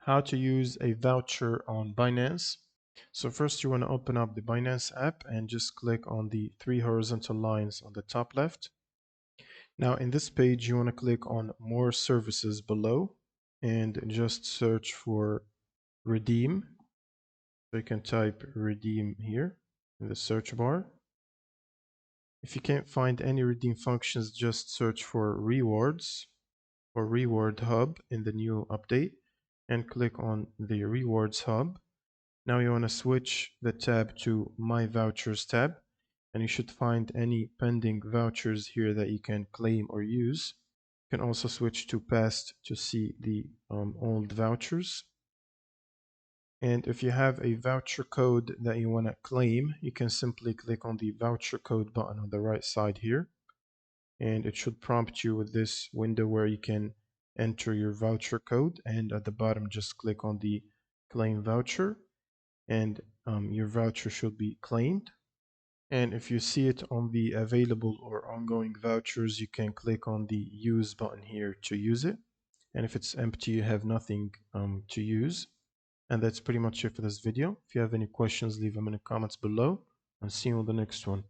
How to use a voucher on Binance. So first you want to open up the Binance app and just click on the three horizontal lines on the top left. Now in this page you want to click on more services below and just search for redeem. So you can type redeem here in the search bar. If you can't find any redeem functions, just search for rewards or reward hub in the new update and click on the rewards hub. Now you want to switch the tab to my vouchers tab, and you should find any pending vouchers here that you can claim or use. You can also switch to past to see the old vouchers. And if you have a voucher code that you want to claim, you can simply click on the voucher code button on the right side here. And it should prompt you with this window where you can enter your voucher code. And at the bottom, just click on the claim voucher. And your voucher should be claimed. And if you see it on the available or ongoing vouchers, you can click on the use button here to use it. And if it's empty, you have nothing to use. And that's pretty much it for this video. If you have any questions, leave them in the comments below, and see you on the next one.